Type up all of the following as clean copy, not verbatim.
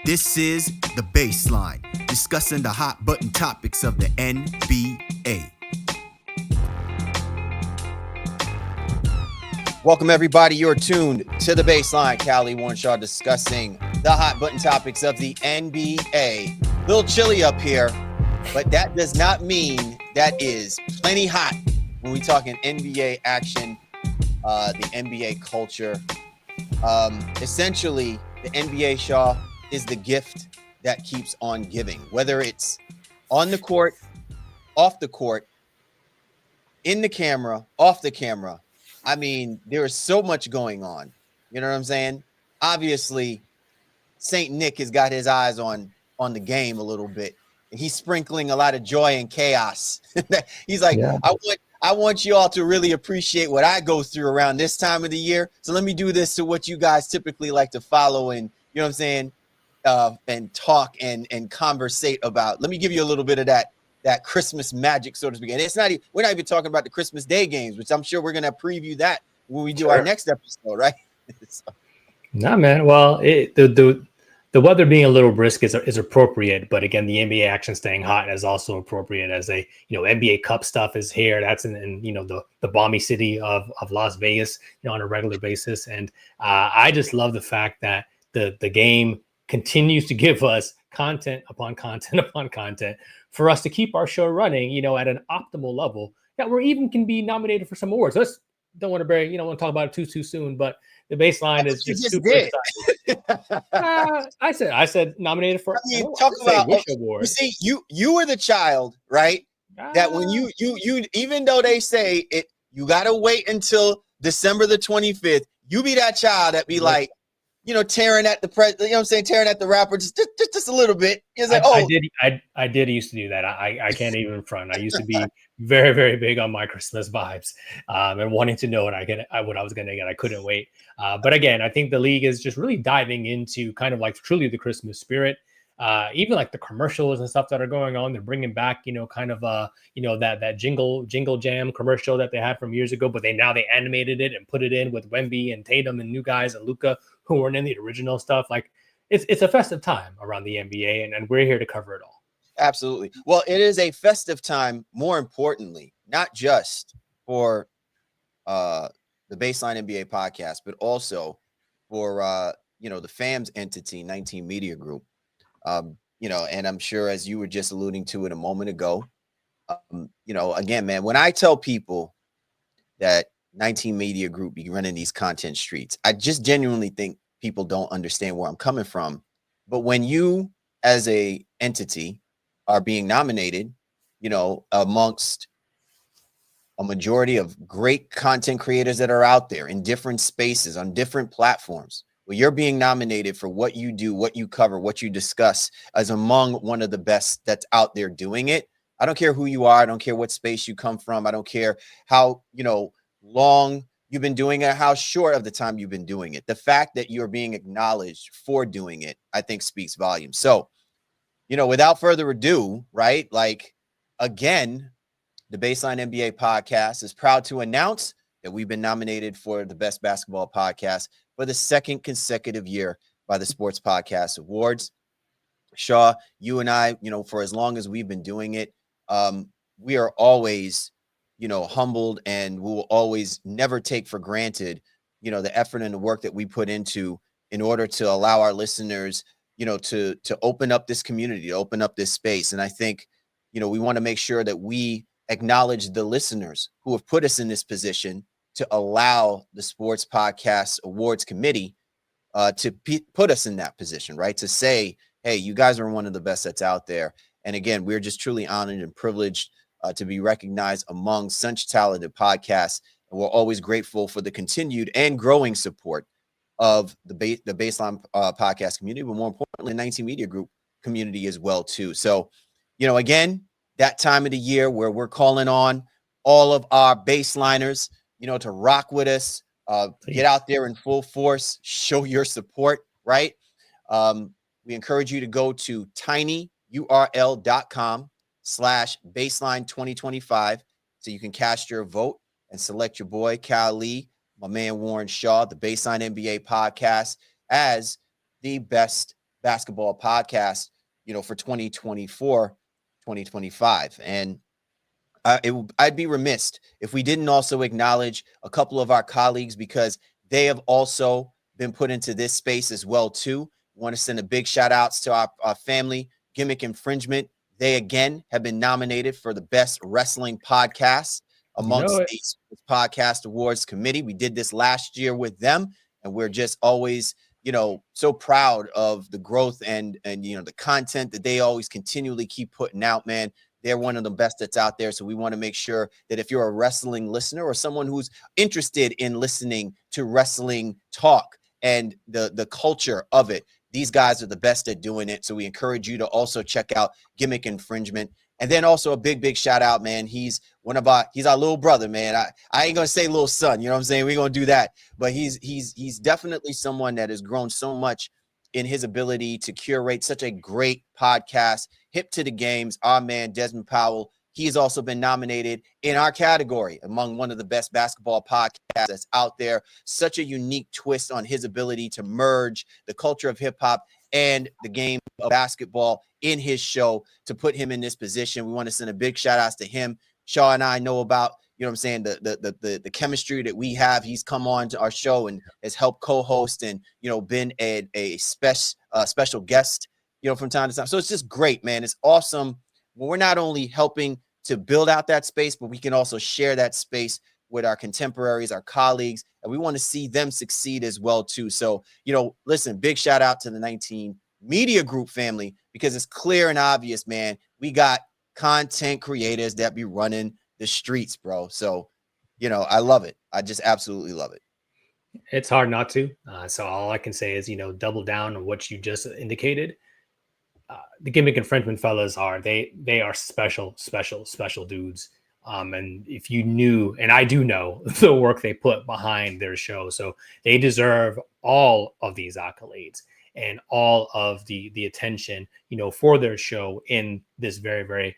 This is The Baseline, discussing the hot button topics of the NBA. Welcome, everybody. You're tuned to The Baseline. Callie Warrenshaw discussing the hot button topics of the NBA. A little chilly up here, but that does not mean that is plenty hot when we talking NBA action, the NBA culture. Essentially, the NBA, Shaw, is the gift that keeps on giving, whether it's on the court, off the court, in the camera, off the camera. I mean, there is so much going on. You know what I'm saying? Obviously, Saint Nick has got his eyes on the game a little bit, and he's sprinkling a lot of joy and chaos. He's like, yeah. I want you all to really appreciate what I go through around this time of the year. So let me do this to what you guys typically like to follow and, you know what I'm saying, and talk and conversate about. Let me give you a little bit of that Christmas magic, so to speak. And it's not even, we're not even talking about the Christmas Day games, which I'm sure we're going to preview that when we do our next episode, right? So. Nah, man. Well, the weather being a little brisk is appropriate, but again, the NBA action staying hot is also appropriate as NBA Cup stuff is here. That's in the balmy city of Las Vegas, on a regular basis. And I just love the fact that the game continues to give us content upon content upon content for us to keep our show running, at an optimal level that we even can be nominated for some awards. Let's don't want to talk about it too soon, but the baseline is just super exciting. I said nominated for. Talk about which award. You see, you were the child, right? That when you even though they say it, you gotta wait until December the 25th. You be that child that be like, tearing at the tearing at the rapper just a little bit. It's like, I did used to do that. I can't even front. I used to be very, very big on my Christmas vibes, and wanting to know what I was going to get. I couldn't wait. But again, I think the league is just really diving into kind of like truly the Christmas spirit. Even like the commercials and stuff that are going on, they're bringing back, that jingle jam commercial that they had from years ago, but they animated it and put it in with Wemby and Tatum and new guys and Luka who weren't in the original stuff. Like it's a festive time around the NBA, and we're here to cover it all. Absolutely. Well, it is a festive time, more importantly, not just for the Baseline NBA podcast, but also for the FAMS entity, 19 Media Group. And I'm sure, as you were just alluding to it a moment ago, again, man, when I tell people that 19 Media Group be running these content streets, I just genuinely think people don't understand where I'm coming from. But when you, as a entity, are being nominated, amongst a majority of great content creators that are out there in different spaces on different platforms, well, you're being nominated for what you do, what you cover, what you discuss as among one of the best that's out there doing it. I don't care who you are. I don't care what space you come from. I don't care how, long you've been doing it, how short of the time you've been doing it. The fact that you're being acknowledged for doing it, I think speaks volumes. So, without further ado, right? Like, again, the Baseline NBA podcast is proud to announce that we've been nominated for the Best Basketball Podcast for the second consecutive year by the Sports Podcast Awards. Shaw, you and I, for as long as we've been doing it, we are always, humbled, and we will always never take for granted, the effort and the work that we put into in order to allow our listeners, to open up this community, to open up this space. And I think, we want to make sure that we acknowledge the listeners who have put us in this position to allow the Sports Podcast Awards Committee to put us in that position, right? To say, hey, you guys are one of the best that's out there. And again, we're just truly honored and privileged to be recognized among such talented podcasts. And we're always grateful for the continued and growing support of the Baseline podcast community, but more importantly, the 19 Media Group community as well, too. So, again, that time of the year where we're calling on all of our baseliners, to rock with us, get out there in full force, show your support, right? We encourage you to go to tinyurl.com/baseline2025 so you can cast your vote and select your boy, Cal Lee, my man Warren Shaw, the Baseline NBA podcast, as the best basketball podcast, for 2024, 2025. And I'd be remiss if we didn't also acknowledge a couple of our colleagues, because they have also been put into this space as well too. Want to send a big shout outs to our family, Gimmick Infringement. They again have been nominated for the best wrestling podcast amongst the podcast awards committee. We did this last year with them, and we're just always, so proud of the growth and the content that they always continually keep putting out, man. They're one of the best that's out there. So we want to make sure that if you're a wrestling listener or someone who's interested in listening to wrestling talk and the culture of it, these guys are the best at doing it. So we encourage you to also check out Gimmick Infringement. And then also a big shout out, man. He's our little brother, man. I ain't going to say little son, you know what I'm saying? We're going to do that. But he's definitely someone that has grown so much in his ability to curate such a great podcast, hip to the games. Our man, Desmond Powell, he has also been nominated in our category among one of the best basketball podcasts that's out there. Such a unique twist on his ability to merge the culture of hip hop and the game of basketball in his show to put him in this position. We want to send a big shout outs to him. Shaw and I know about, the chemistry that we have. He's come on to our show and has helped co-host and, been a special guest, from time to time. So it's just great, man. It's awesome. Well, we're not only helping to build out that space, but we can also share that space with our contemporaries, our colleagues, and we want to see them succeed as well too. So, listen, big shout out to the 19 Media Group family, because it's clear and obvious, man. We got content creators that be running the streets, bro. So, I love it. I just absolutely love it. It's hard not to. So all I can say is, double down on what you just indicated. The Gimmick Infringement fellas they are special dudes. And if you knew, and I do know the work they put behind their show, so they deserve all of these accolades and all of the attention, for their show in this very, very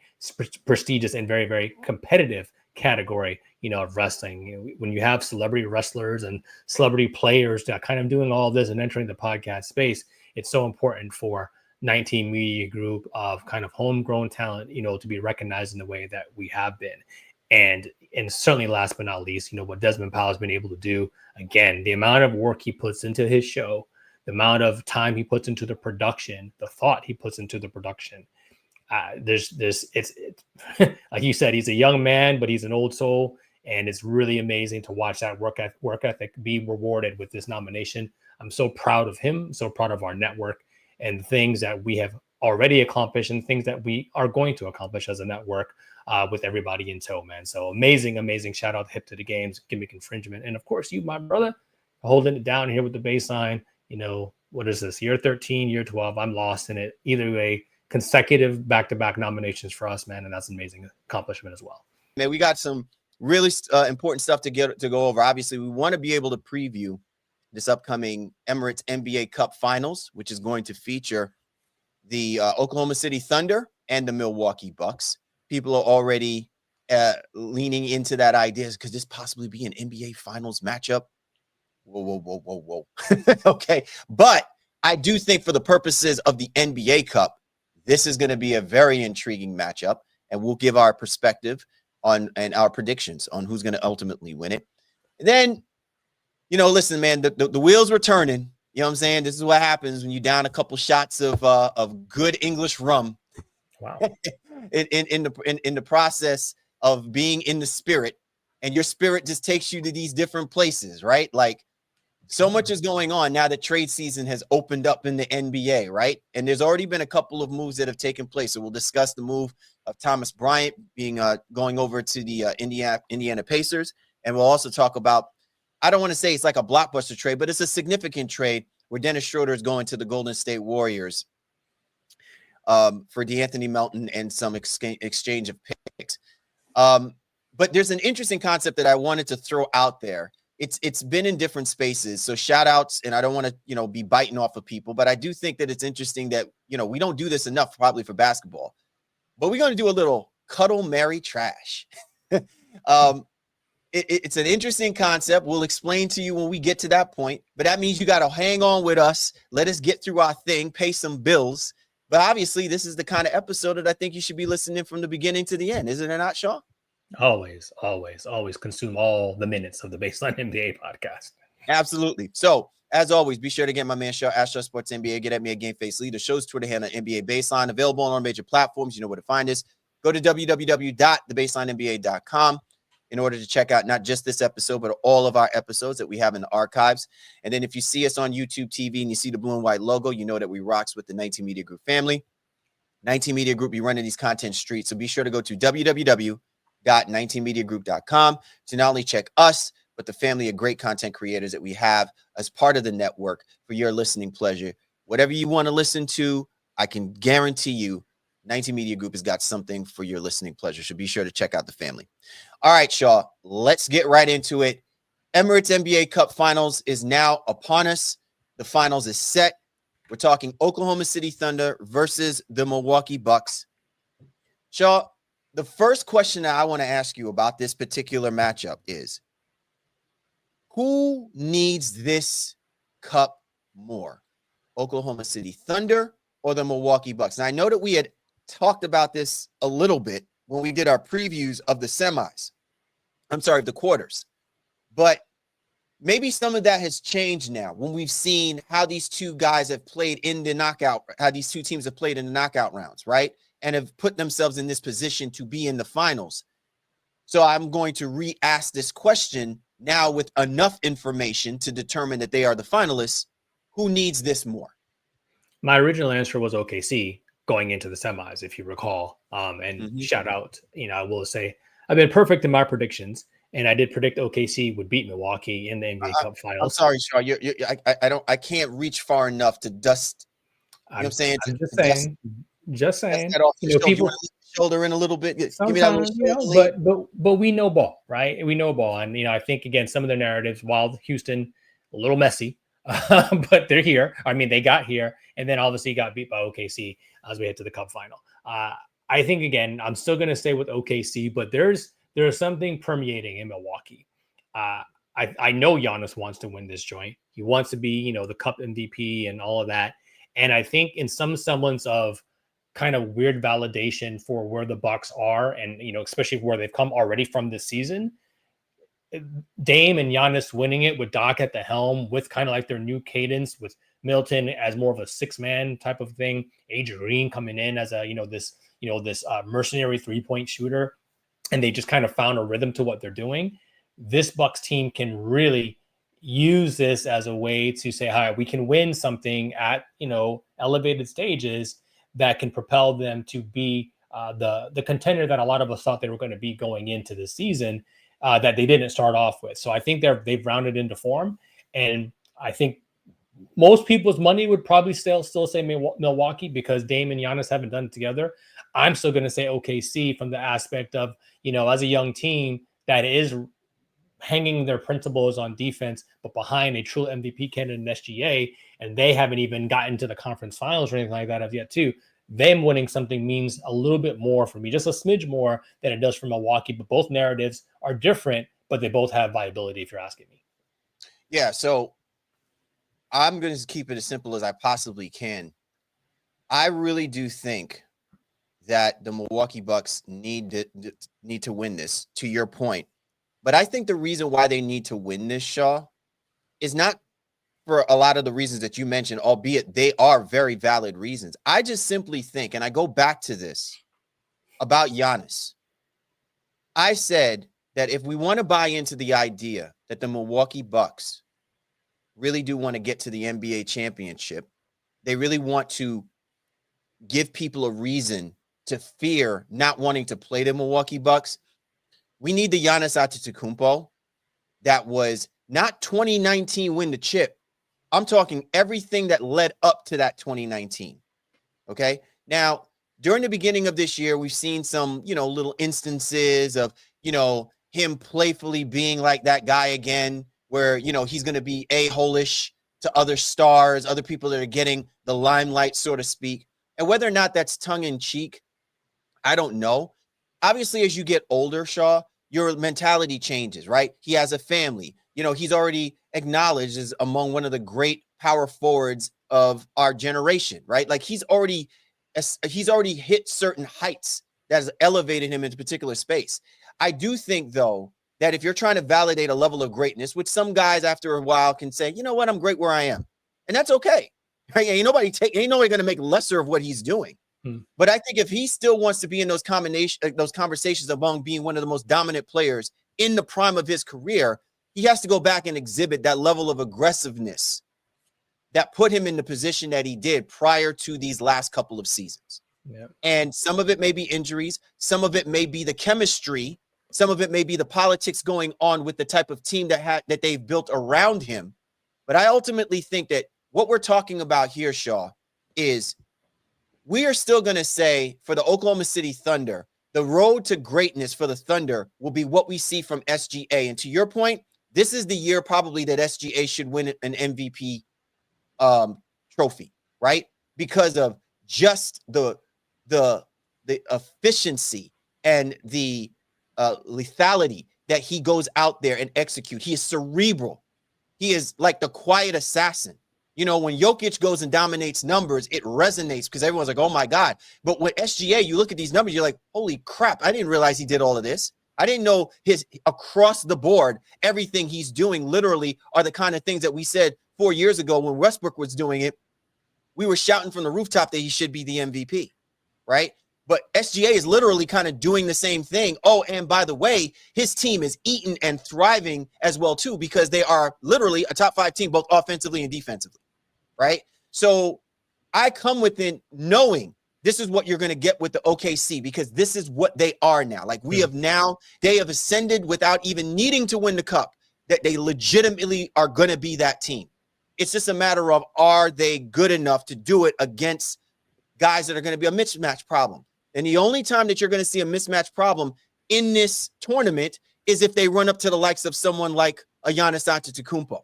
prestigious and very, very competitive category, of wrestling. When you have celebrity wrestlers and celebrity players that kind of doing all this and entering the podcast space, it's so important for 19 Media Group of kind of homegrown talent, to be recognized in the way that we have been. And certainly last but not least, what Desmond Powell has been able to do, again, the amount of work he puts into his show, the amount of time he puts into the production, the thought he puts into the production. It's like you said, he's a young man, but he's an old soul. And it's really amazing to watch that work ethic be rewarded with this nomination. I'm so proud of him, so proud of our network and things that we have already accomplished and things that we are going to accomplish as a network with everybody in tow, man. So amazing shout out hip to the games, Gimmick Infringement. And of course, you, my brother, holding it down here with the baseline. What is this? Year 13, year 12. I'm lost in it. Either way, consecutive back-to-back nominations for us, man. And that's an amazing accomplishment as well. Man, we got some really important stuff to go over. Obviously, we want to be able to preview this upcoming Emirates NBA Cup Finals, which is going to feature the Oklahoma City Thunder and the Milwaukee Bucks. People are already leaning into that idea. Could this possibly be an NBA Finals matchup? Whoa. Okay. But I do think for the purposes of the NBA Cup, this is going to be a very intriguing matchup, and we'll give our perspective on and our predictions on who's going to ultimately win it. And then, listen, man, the wheels were turning. You know what I'm saying? This is what happens when you down a couple shots of good English rum. Wow. in the process of being in the spirit, and your spirit just takes you to these different places, right? Like, so much is going on now that trade season has opened up in the NBA, right? And there's already been a couple of moves that have taken place. So we'll discuss the move of Thomas Bryant being going over to the Indiana Pacers, and we'll also talk about, I don't want to say it's like a blockbuster trade, but it's a significant trade where Dennis Schröder is going to the Golden State Warriors for DeAnthony Melton and some exchange of picks. But there's an interesting concept that I wanted to throw out there. It's been in different spaces. So shout outs, and I don't want to, be biting off of people, but I do think that it's interesting that, we don't do this enough probably for basketball, but we're going to do a little cuddle, marry, trash. it's an interesting concept. We'll explain to you when we get to that point, but that means you got to hang on with us. Let us get through our thing, pay some bills. But obviously, this is the kind of episode that I think you should be listening from the beginning to the end. Isn't it not, Shaw? Always consume all the minutes of the Baseline NBA podcast. Absolutely. So, as always, be sure to get my man Shaw, Shaw Sports NBA. Get at me at Game Face Leader. Show's Twitter handle, NBA Baseline. Available on all major platforms. You know where to find us. Go to www.thebaselinenba.com in order to check out not just this episode, but all of our episodes that we have in the archives. And then if you see us on YouTube TV and you see the blue and white logo, you know that we rocks with the 19 Media Group family. 19 Media Group, be running these content streets. So be sure to go to www.19mediagroup.com to not only check us, but the family of great content creators that we have as part of the network for your listening pleasure. Whatever you want to listen to, I can guarantee you 19 Media Group has got something for your listening pleasure. So be sure to check out the family. All right, Shaw, let's get right into it. Emirates NBA Cup Finals is now upon us. The finals is set. We're talking Oklahoma City Thunder versus the Milwaukee Bucks. Shaw, the first question that I want to ask you about this particular matchup is, who needs this cup more? Oklahoma City Thunder or the Milwaukee Bucks? And I know that we had talked about this a little bit when we did our previews of the semis. I'm sorry, the quarters. But maybe some of that has changed now when we've seen how these two guys have played in the knockout, how these two teams have played in the knockout rounds, right? And have put themselves in this position to be in the finals. So I'm going to re-ask this question now with enough information to determine that they are the finalists. Who needs this more? My original answer was OKC going into the semis, if you recall. Shout out, I will say I've been perfect in my predictions, and I did predict OKC would beat Milwaukee in the NBA Cup Finals. I'm sorry, Shaw. I can't reach far enough to dust. You know what I'm saying? Just saying. That off the shoulder. People You want to shoulder in a little bit. Give me that sometimes, little but we know ball, right? We know ball, and I think again some of their narratives, while Houston a little messy, but they're here. I mean, they got here, and then obviously got beat by OKC as we head to the Cup final. I think again, I'm still going to stay with OKC, but there's something permeating in Milwaukee. I know Giannis wants to win this joint. He wants to be, the Cup MVP and all of that. And I think in some semblance of kind of weird validation for where the Bucks are, and especially where they've come already from this season, Dame and Giannis winning it with Doc at the helm, with kind of like their new cadence, with Middleton as more of a 6-man type of thing, Adrian Green coming in as a this mercenary 3-point shooter, and they just kind of found a rhythm to what they're doing. This Bucks team can really use this as a way to say, hi, we can win something at elevated stages that can propel them to be the contender that a lot of us thought they were going to be going into this season, that they didn't start off with. So I think they've rounded into form, and I think most people's money would probably still say Milwaukee because Dame and Giannis haven't done it together. I'm still going to say OKC from the aspect of, as a young team that is hanging their principles on defense, but behind a true MVP candidate in SGA, and they haven't even gotten to the conference finals or anything like that as yet too. Them winning something means a little bit more for me, just a smidge more than it does for Milwaukee, but both narratives are different, but they both have viability if you're asking me. Yeah, so I'm going to keep it as simple as I possibly can. I really do think that the Milwaukee Bucks need to win this, to your point. But I think the reason why they need to win this, Shaw, is not for a lot of the reasons that you mentioned, albeit they are very valid reasons. I just simply think, and I go back to this about Giannis. I said that if we want to buy into the idea that the Milwaukee Bucks really do want to get to the NBA championship, they really want to give people a reason to fear not wanting to play the Milwaukee Bucks, we need the Giannis Antetokounmpo that was not 2019 win the chip. I'm talking everything that led up to that 2019. Okay. Now, during the beginning of this year, we've seen some, little instances of, him playfully being like that guy again, where, he's going to be a-hole-ish to other stars, other people that are getting the limelight, so to speak. And whether or not that's tongue in cheek, I don't know. Obviously, as you get older, Shaw, your mentality changes, right? He has a family. He's already acknowledged as among one of the great power forwards of our generation, right? Like he's already hit certain heights that has elevated him into particular space. I do think, though, that if you're trying to validate a level of greatness, which some guys after a while can say, you know what, I'm great where I am. And that's okay. Right? Ain't nobody going to make lesser of what he's doing. But I think if he still wants to be in those conversations among being one of the most dominant players in the prime of his career, he has to go back and exhibit that level of aggressiveness that put him in the position that he did prior to these last couple of seasons. Yeah. And some of it may be injuries. Some of it may be the chemistry. Some of it may be the politics going on with the type of team that they've built around him. But I ultimately think that what we're talking about here, Shaw, is we are still going to say for the Oklahoma City Thunder, the road to greatness for the Thunder will be what we see from SGA. And to your point, this is the year probably that SGA should win an MVP trophy, right? Because of just the efficiency and the lethality that he goes out there and execute. He is cerebral. He is like the quiet assassin. When Jokic goes and dominates numbers, it resonates because everyone's like, oh my God. But with SGA, you look at these numbers, you're like, holy crap, I didn't realize he did all of this. I didn't know his across the board, everything he's doing literally are the kind of things that we said 4 years ago when Westbrook was doing it. We were shouting from the rooftop that he should be the MVP, right? But SGA is literally kind of doing the same thing. Oh, and by the way, his team is eating and thriving as well, too, because they are literally a top 5 team, both offensively and defensively, right? So I come within knowing this is what you're going to get with the OKC because this is what they are now. Like they have ascended without even needing to win the cup, that they legitimately are going to be that team. It's just a matter of, are they good enough to do it against guys that are going to be a mismatch problem? And the only time that you're going to see a mismatch problem in this tournament is if they run up to the likes of someone like a Giannis Antetokounmpo.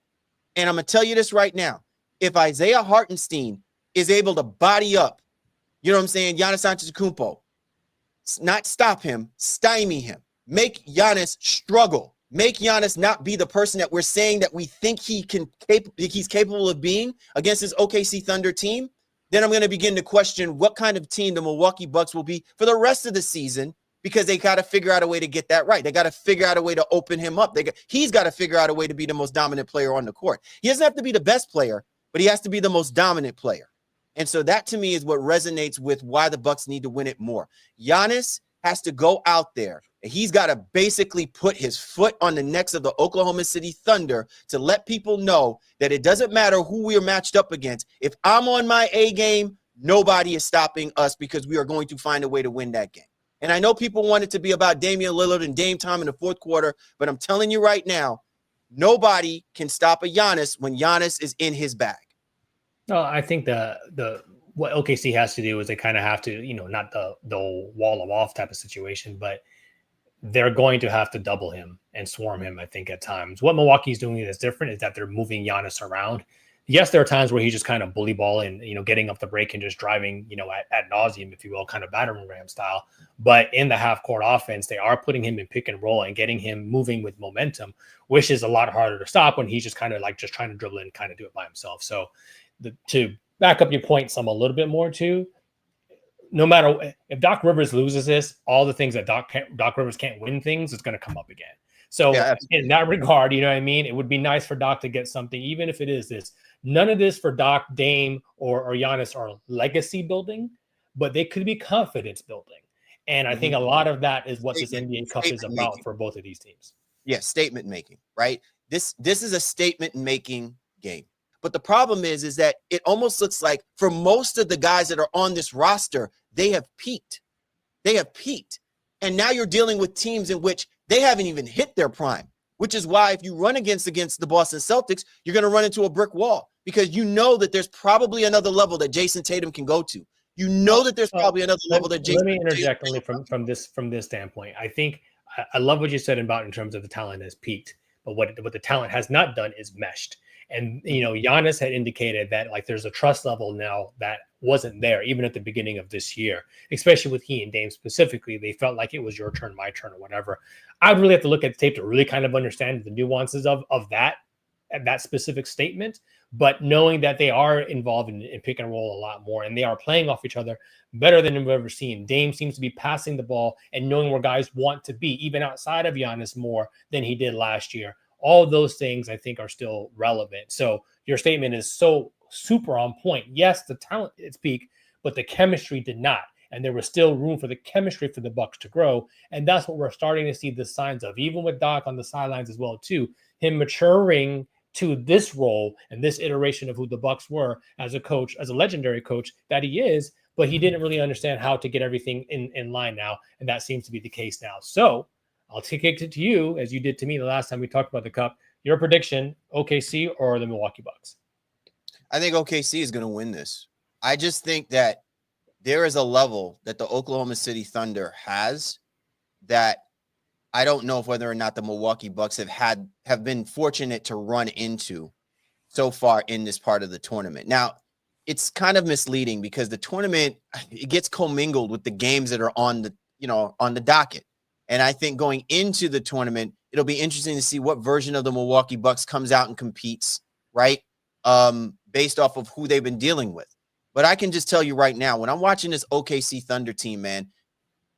And I'm going to tell you this right now. If Isaiah Hartenstein is able to body up, Giannis Antetokounmpo, not stop him, stymie him, make Giannis struggle, make Giannis not be the person that we're saying that we think he's capable of being against his OKC Thunder team, then I'm going to begin to question what kind of team the Milwaukee Bucks will be for the rest of the season because they got to figure out a way to get that right. They got to figure out a way to open him up. He's got to figure out a way to be the most dominant player on the court. He doesn't have to be the best player, but he has to be the most dominant player. And so that to me is what resonates with why the Bucks need to win it more. Giannis has to go out there and he's got to basically put his foot on the necks of the Oklahoma City Thunder to let people know that it doesn't matter who we are matched up against. If I'm on my A game, nobody is stopping us because we are going to find a way to win that game. And I know people want it to be about Damian Lillard and Dame time in the fourth quarter, but I'm telling you right now, nobody can stop a Giannis when Giannis is in his bag. No, I think what OKC has to do is they kind of have to, not the wall of off type of situation, but they're going to have to double him and swarm him, I think, at times. What Milwaukee's doing that's different is that they're moving Giannis around. Yes, there are times where he's just kind of bully balling, getting up the break and just driving, ad nauseum, if you will, kind of battering ram style. But in the half court offense, they are putting him in pick and roll and getting him moving with momentum, which is a lot harder to stop when he's just kind of like just trying to dribble and kind of do it by himself. So to back up your point some a little bit more too, no matter if Doc Rivers loses this, all the things that Doc Rivers can't win things, it's going to come up again. So in that regard, it would be nice for Doc to get something, even if it is this. None of this for Doc, Dame, or Giannis are legacy building, but they could be confidence building. And I think a lot of that is what this NBA Cup is about for both of these teams. Yeah, statement making, right? This is a statement making game. But the problem is that it almost looks like for most of the guys that are on this roster, they have peaked. And now you're dealing with teams in which they haven't even hit their prime, which is why if you run against the Boston Celtics, you're going to run into a brick wall because that there's probably another level that Jason Tatum can go to. That there's probably another level that Jason. Let me interject only from this standpoint. I think I love what you said about in terms of the talent has peaked, but what the talent has not done is meshed. And Giannis had indicated that like there's a trust level now that wasn't there, even at the beginning of this year, especially with he and Dame specifically. They felt like it was your turn, my turn, or whatever. I'd really have to look at the tape to really kind of understand the nuances of that specific statement. But knowing that they are involved in pick and roll a lot more, and they are playing off each other better than we've ever seen. Dame seems to be passing the ball and knowing where guys want to be, even outside of Giannis, more than he did last year. All of those things I think are still relevant. So your statement is so super on point. Yes, the talent is peak, but the chemistry did not. And there was still room for the chemistry for the Bucks to grow. And that's what we're starting to see the signs of, even with Doc on the sidelines as well, too. Him maturing to this role and this iteration of who the Bucks were as a coach, as a legendary coach that he is, but he didn't really understand how to get everything in line now. And that seems to be the case now. So I'll take it to you, as you did to me the last time we talked about the Cup. Your prediction, OKC or the Milwaukee Bucks? I think OKC is going to win this. I just think that there is a level that the Oklahoma City Thunder has that I don't know if whether or not the Milwaukee Bucks have been fortunate to run into so far in this part of the tournament. Now, it's kind of misleading because the tournament, it gets commingled with the games that are on the docket. And I think going into the tournament, it'll be interesting to see what version of the Milwaukee Bucks comes out and competes, right? Based off of who they've been dealing with. But I can just tell you right now, when I'm watching this OKC Thunder team, man,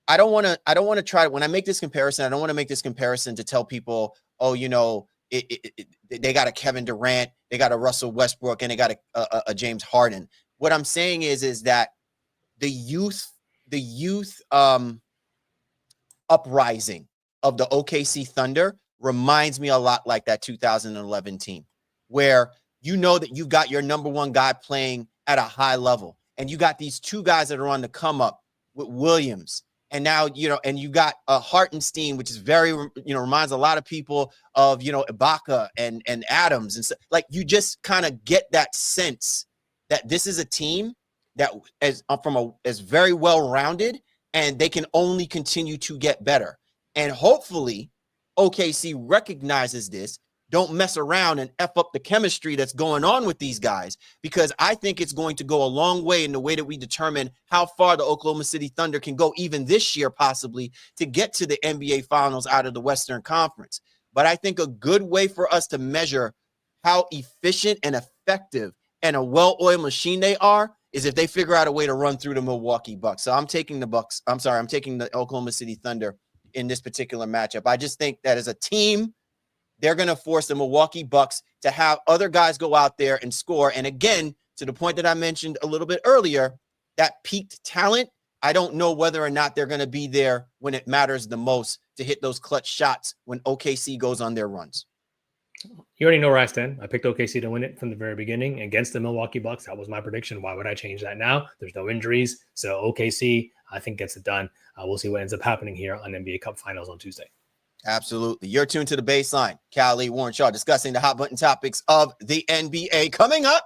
I don't want to try, when I make this comparison, I don't want to make this comparison to tell people, oh, they got a Kevin Durant, they got a Russell Westbrook, and they got a James Harden. What I'm saying is that the youth uprising of the OKC Thunder reminds me a lot like that 2011 team, where you know that you've got your number one guy playing at a high level, and you got these two guys that are on the come up with Williams. And now, and you got Hartenstein, which is very, reminds a lot of people of, Ibaka and Adams. And so, like, you just kind of get that sense that this is a team that is very well-rounded, and they can only continue to get better. And hopefully OKC recognizes this. Don't mess around and F up the chemistry that's going on with these guys, because I think it's going to go a long way in the way that we determine how far the Oklahoma City Thunder can go even this year, possibly, to get to the NBA Finals out of the Western Conference. But I think a good way for us to measure how efficient and effective and a well-oiled machine they are is if they figure out a way to run through the Milwaukee Bucks. So I'm taking the Oklahoma City Thunder in this particular matchup. I just think that as a team, they're going to force the Milwaukee Bucks to have other guys go out there and score. And again, to the point that I mentioned a little bit earlier, that peaked talent, I don't know whether or not they're going to be there when it matters the most to hit those clutch shots when OKC goes on their runs. You already know where I stand. I picked OKC to win it from the very beginning against the Milwaukee Bucks. That was my prediction. Why would I change that now? There's no injuries. So OKC, I think, gets it done. We'll see what ends up happening here on NBA Cup Finals on Tuesday. Absolutely. You're tuned to The Baseline. Callie, Warren Shaw discussing the hot button topics of the NBA. Coming up,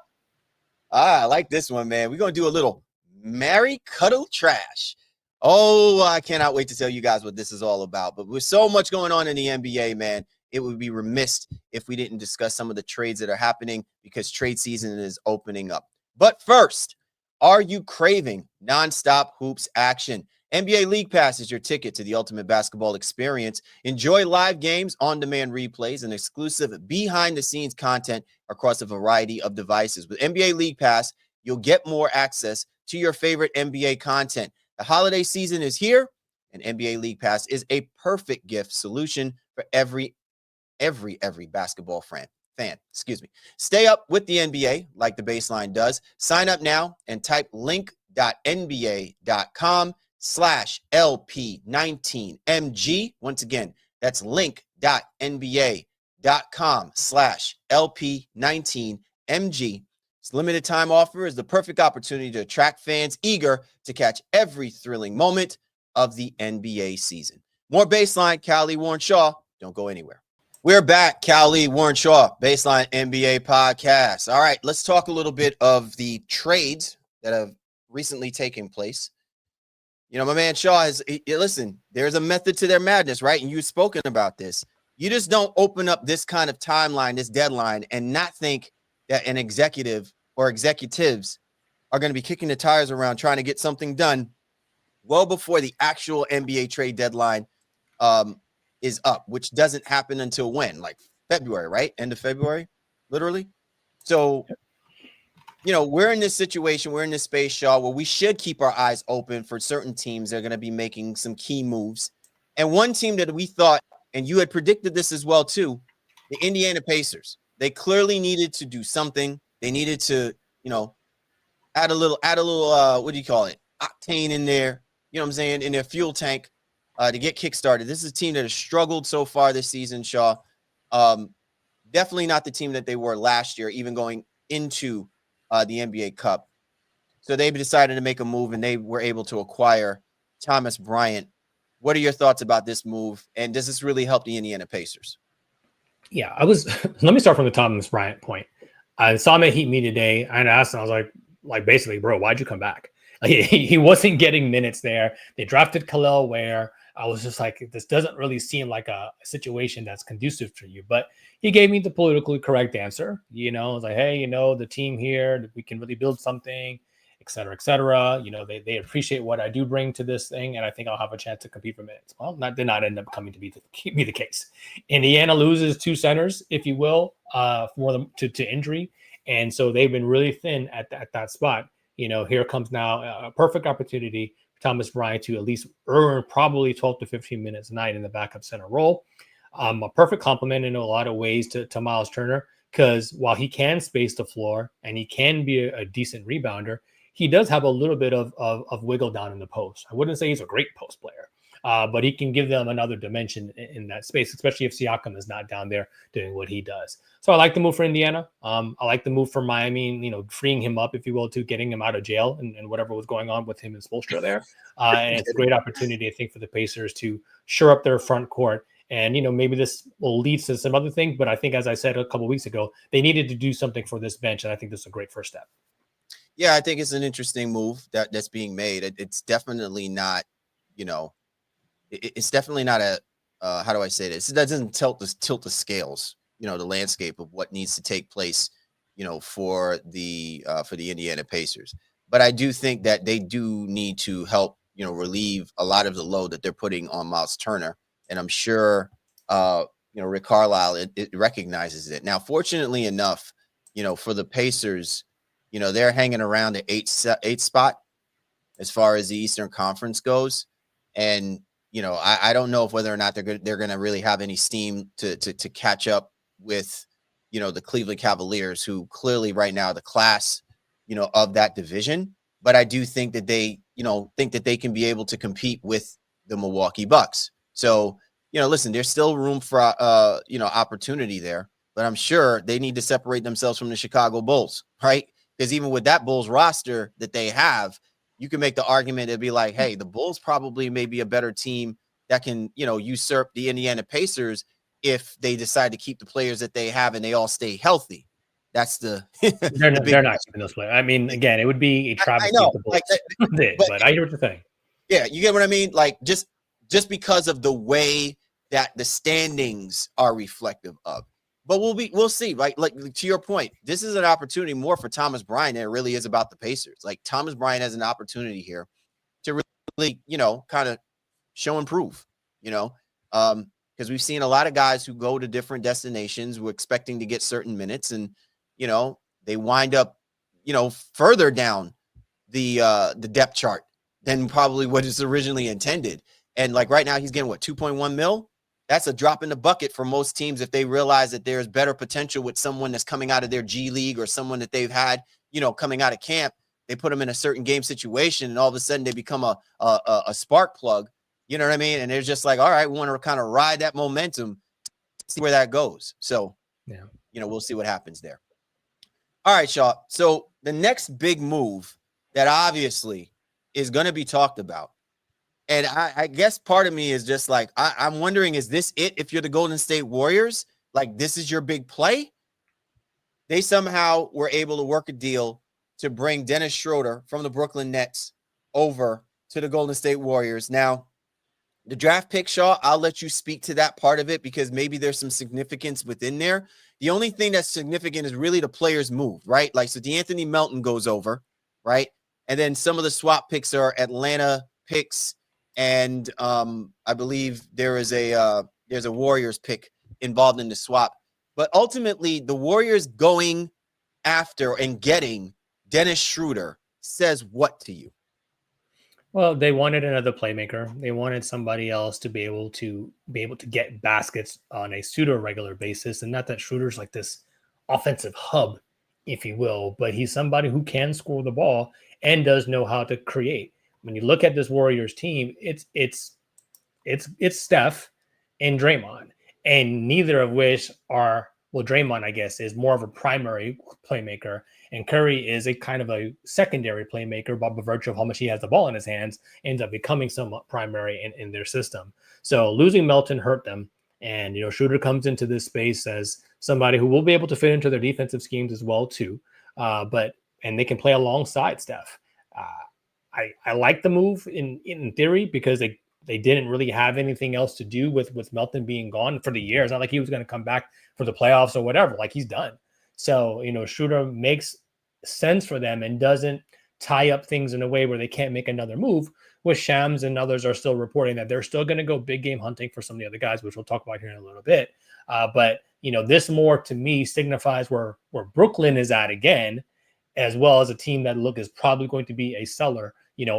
I like this one, man. We're going to do a little Marry, Cuddle, Trash. Oh, I cannot wait to tell you guys what this is all about. But with so much going on in the NBA, man, it would be remiss if we didn't discuss some of the trades that are happening, because trade season is opening up. But first, are you craving nonstop hoops action? NBA League Pass is your ticket to the ultimate basketball experience. Enjoy live games, on-demand replays, and exclusive behind-the-scenes content across a variety of devices. With NBA League Pass, you'll get more access to your favorite NBA content. The holiday season is here, and NBA League Pass is a perfect gift solution for every basketball fan. Stay up with the NBA like the Baseline does. Sign up now and type link.nba.com/LP19MG. Once again, that's link.nba.com/LP19MG. This limited time offer is the perfect opportunity to attract fans eager to catch every thrilling moment of the NBA season. More Baseline, Callie, Warren Shaw. Don't go anywhere. We're back, Callie, Warren Shaw, Baseline NBA podcast. All right, let's talk a little bit of the trades that have recently taken place. My man Shaw listen, there's a method to their madness, right? And you've spoken about this. You just don't open up this kind of timeline, this deadline, and not think that an executive or executives are going to be kicking the tires around trying to get something done well before the actual NBA trade deadline is up, which doesn't happen until when? Like February, right? End of February, literally. So, we're in this situation, we're in this space, Shaw, where we should keep our eyes open for certain teams that are going to be making some key moves. And one team that we thought, and you had predicted this as well too, the Indiana Pacers. They clearly needed to do something. They needed to, add a little, what do you call it? Octane in there, you know what I'm saying, in their fuel tank to get kickstarted. This is a team that has struggled so far this season, Shaw. Definitely not the team that they were last year, even going into the NBA Cup. So they decided to make a move, and they were able to acquire Thomas Bryant. What are your thoughts about this move, and does this really help the Indiana Pacers? Yeah, let me start from the Thomas Bryant point. I saw him at Heat Me today, and I asked him, I was like, basically, bro, why'd you come back? Like, he wasn't getting minutes there. They drafted Khalil Ware. I was just like, this doesn't really seem like a situation that's conducive for you. But he gave me the politically correct answer. I was like, hey, the team here, we can really build something, et cetera, et cetera. They appreciate what I do bring to this thing, and I think I'll have a chance to compete for minutes. Well, that did not end up coming to be the case. Indiana loses 2 centers, if you will, for them to injury. And so they've been really thin at that spot. Here comes now a perfect opportunity for Thomas Bryant to at least earn probably 12 to 15 minutes a night in the backup center role. A perfect complement in a lot of ways to Miles Turner, because while he can space the floor and he can be a decent rebounder, he does have a little bit of wiggle down in the post. I wouldn't say he's a great post player, but he can give them another dimension in that space, especially if Siakam is not down there doing what he does. So I like the move for Indiana. I like the move for Miami, freeing him up, if you will, to getting him out of jail and whatever was going on with him and Spoelstra there. And it's a great opportunity, I think, for the Pacers to shore up their front court. And, maybe this will lead to some other things, but I think, as I said a couple of weeks ago, they needed to do something for this bench. And I think this is a great first step. Yeah, I think it's an interesting move that's being made. It's definitely not, it's definitely not a, how do I say this? That doesn't tilt the scales, the landscape of what needs to take place, for the Indiana Pacers. But I do think that they do need to help, relieve a lot of the load that they're putting on Miles Turner. And I'm sure, Rick Carlisle, it recognizes it. Now, fortunately enough, for the Pacers, they're hanging around the eight spot as far as the Eastern Conference goes. And, I don't know if whether or not they're going to really have any steam to catch up with, the Cleveland Cavaliers, who clearly right now the class, of that division. But I do think that they can be able to compete with the Milwaukee Bucks. So, listen, there's still room for, opportunity there, but I'm sure they need to separate themselves from the Chicago Bulls, right? Because even with that Bulls roster that they have, you can make the argument it'd be like, hey, the Bulls probably may be a better team that can, usurp the Indiana Pacers if they decide to keep the players that they have and they all stay healthy. That's the they're not keeping those players. I mean, again, it would be a travesty if the Bulls did, but I hear what you're saying. Yeah, you get what I mean? Like just because of the way that the standings are reflective of. But we'll see, right? Like to your point, this is an opportunity more for Thomas Bryant than it really is about the Pacers. Like Thomas Bryant has an opportunity here to really, kind of show and prove, because we've seen a lot of guys who go to different destinations who are expecting to get certain minutes, and they wind up, further down the depth chart than probably what is originally intended. And like right now, he's getting what, 2.1 mil? That's a drop in the bucket for most teams if they realize that there's better potential with someone that's coming out of their G League or someone that they've had, coming out of camp. They put them in a certain game situation, and all of a sudden they become a spark plug. You know what I mean? And they're just like, all right, we want to kind of ride that momentum, see where that goes. So, yeah, we'll see what happens there. All right, Shaw. So the next big move that obviously is going to be talked about, and I guess part of me is just like, I'm wondering, is this it? If you're the Golden State Warriors, like this is your big play? They somehow were able to work a deal to bring Dennis Schroder from the Brooklyn Nets over to the Golden State Warriors. Now, the draft pick, Shaw, I'll let you speak to that part of it because maybe there's some significance within there. The only thing that's significant is really the players move, right? Like, so DeAnthony Melton goes over, right? And then some of the swap picks are Atlanta picks, and I believe there's a Warriors pick involved in the swap. But ultimately, the Warriors going after and getting Dennis Schroder says what to you? Well, they wanted another playmaker. They wanted somebody else to be able to get baskets on a pseudo regular basis, and not that Schroeder's like this offensive hub, if you will, but he's somebody who can score the ball and does know how to create. When you look at this Warriors team, it's Steph and Draymond, and neither of which are, well, Draymond, I guess, is more of a primary playmaker, and Curry is a kind of a secondary playmaker, by virtue of how much he has the ball in his hands, ends up becoming somewhat primary in their system. So losing Melton hurt them. And, Schroeder comes into this space as somebody who will be able to fit into their defensive schemes as well, too. And they can play alongside Steph. I like the move in theory, because they didn't really have anything else to do with Melton being gone for the year. It's not like he was going to come back for the playoffs or whatever. Like, he's done. So, Schroeder makes sense for them and doesn't tie up things in a way where they can't make another move, which Shams and others are still reporting that they're still going to go big game hunting for some of the other guys, which we'll talk about here in a little bit. But this more to me signifies where Brooklyn is at again, as well as a team that is probably going to be a seller,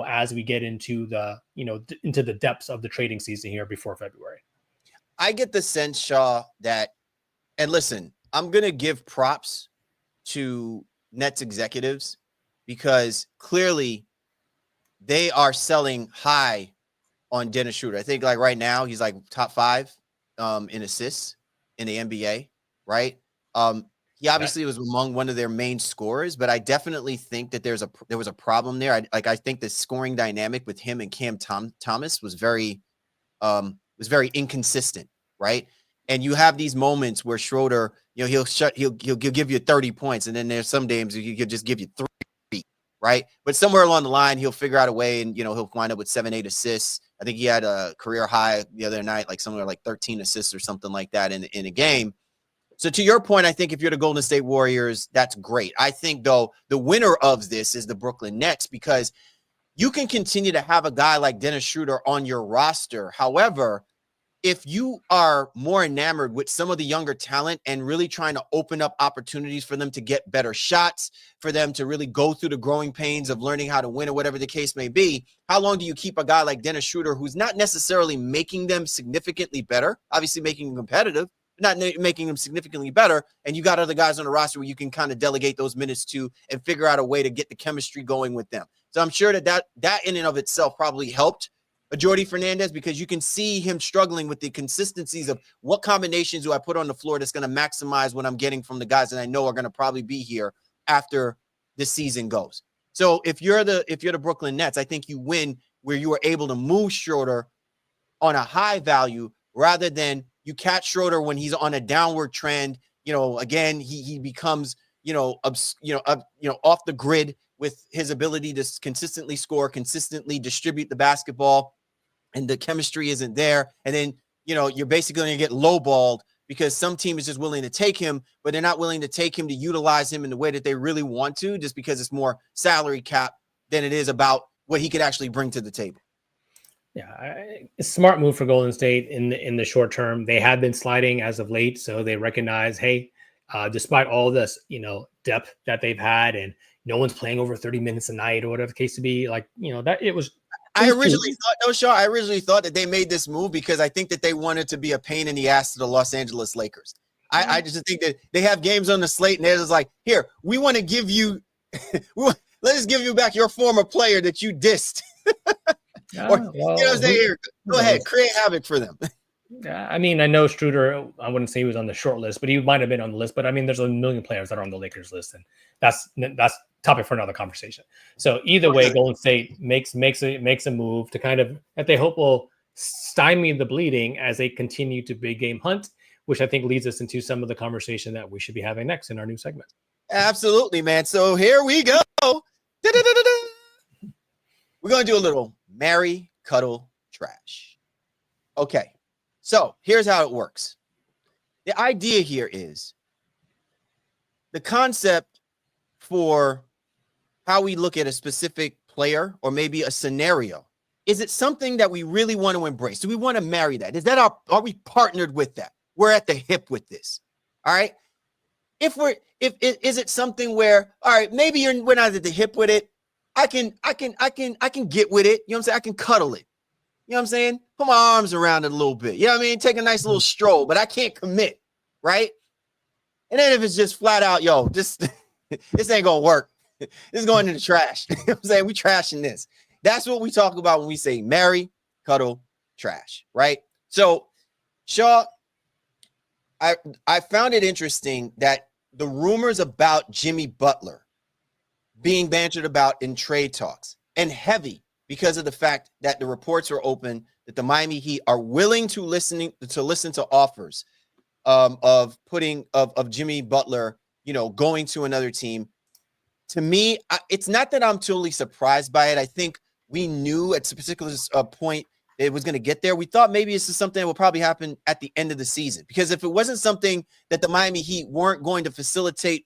as we get into the depths of the trading season here before February. I get the sense, Shaw, that, and listen, I'm going to give props to Nets executives, because clearly they are selling high on Dennis Schroder. I think, like, right now he's like top 5 in assists in the NBA, right? He obviously was among one of their main scorers, but I definitely think that there was a problem there. I think the scoring dynamic with him and Cam Thomas was very inconsistent, right? And you have these moments where Schroeder, he'll give you 30 points, and then there's some games he could just give you 3, right? But somewhere along the line, he'll figure out a way, and he'll wind up with 7-8 assists. I think he had a career high the other night, like somewhere like 13 assists or something like that in a game. So to your point, I think if you're the Golden State Warriors, that's great. I think, though, the winner of this is the Brooklyn Nets, because you can continue to have a guy like Dennis Schroeder on your roster. However, if you are more enamored with some of the younger talent and really trying to open up opportunities for them to get better shots, for them to really go through the growing pains of learning how to win or whatever the case may be, how long do you keep a guy like Dennis Schroeder, who's not necessarily making them significantly better, obviously making them competitive, not making them significantly better, and you got other guys on the roster where you can kind of delegate those minutes to and figure out a way to get the chemistry going with them. So I'm sure that in and of itself probably helped Jordi Fernandez, because you can see him struggling with the consistencies of what combinations do I put on the floor that's going to maximize what I'm getting from the guys that I know are going to probably be here after the season goes. So if you're the Brooklyn Nets, I think you win where you are able to move Schroeder on a high value rather than you catch Schroeder when he's on a downward trend. Again, he becomes off the grid with his ability to consistently score, consistently distribute the basketball, and the chemistry isn't there. And then, you're basically going to get lowballed because some team is just willing to take him, but they're not willing to take him to utilize him in the way that they really want to, just because it's more salary cap than it is about what he could actually bring to the table. Yeah, a smart move for Golden State in the short term. They have been sliding as of late, so they recognize, hey, despite all this, depth that they've had, and no one's playing over 30 minutes a night or whatever the case to be, like, that it was. I originally thought that they made this move because I think that they wanted to be a pain in the ass to the Los Angeles Lakers. I just think that they have games on the slate and they're just like, here, we want to give you, let us give you back your former player that you dissed. Here, go ahead, create havoc for them. I mean, I know Schroeder, I wouldn't say he was on the short list, but he might have been on the list. But I mean, there's a million players that are on the Lakers list, and that's topic for another conversation. So either way, Golden State makes a move to kind of, that they hope will stymie the bleeding as they continue to big game hunt, which I think leads us into some of the conversation that we should be having next in our new segment. Absolutely, man. So here we go. We're going to do a little Marry, Cuddle, Trash. Okay. So here's how it works. The idea here is the concept for how we look at a specific player or maybe a scenario. Is it something that we really want to embrace? Do we want to marry that? Are we partnered with that? We're at the hip with this. All right. Is it something where, all right, maybe we're not at the hip with it. I can get with it. You know what I'm saying? I can cuddle it. You know what I'm saying? Put my arms around it a little bit. You know what I mean? Take a nice little stroll, but I can't commit. Right. And then if it's just flat out, yo, just this ain't gonna work. This is going in the trash. You know what I'm saying? We trashing this. That's what we talk about when we say marry, cuddle, trash, right? So, Shaw, I found it interesting that the rumors about Jimmy Butler being bantered about in trade talks and heavy because of the fact that the reports are open that the Miami Heat are willing to listen to offers of Jimmy Butler, going to another team. To me, it's not that I'm totally surprised by it. I think we knew at a particular point it was going to get there. We thought maybe this is something that will probably happen at the end of the season, because if it wasn't something that the Miami Heat weren't going to facilitate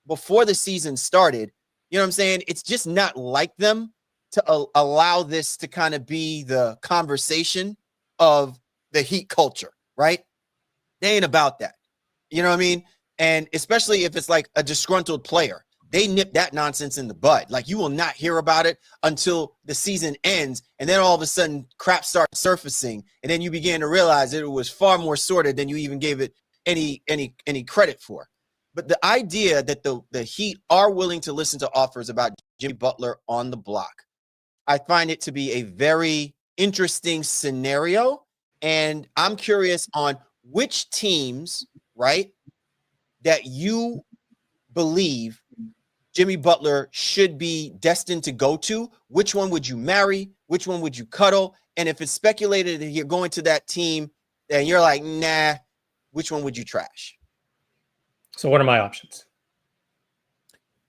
before the season started, you know what I'm saying? It's just not like them to allow this to kind of be the conversation of the Heat culture, right? They ain't about that. You know what I mean? And especially if it's like a disgruntled player. They nip that nonsense in the bud. Like, you will not hear about it until the season ends, and then all of a sudden crap starts surfacing, and then you begin to realize that it was far more sorted than you even gave it any credit for. But the idea that the Heat are willing to listen to offers about Jimmy Butler on the block, I find it to be a very interesting scenario, and I'm curious on which teams, right, that you believe Jimmy Butler should be destined to go to. Which one would you marry? Which one would you cuddle? And if it's speculated that you're going to that team, then you're like, nah, which one would you trash? So what are my options?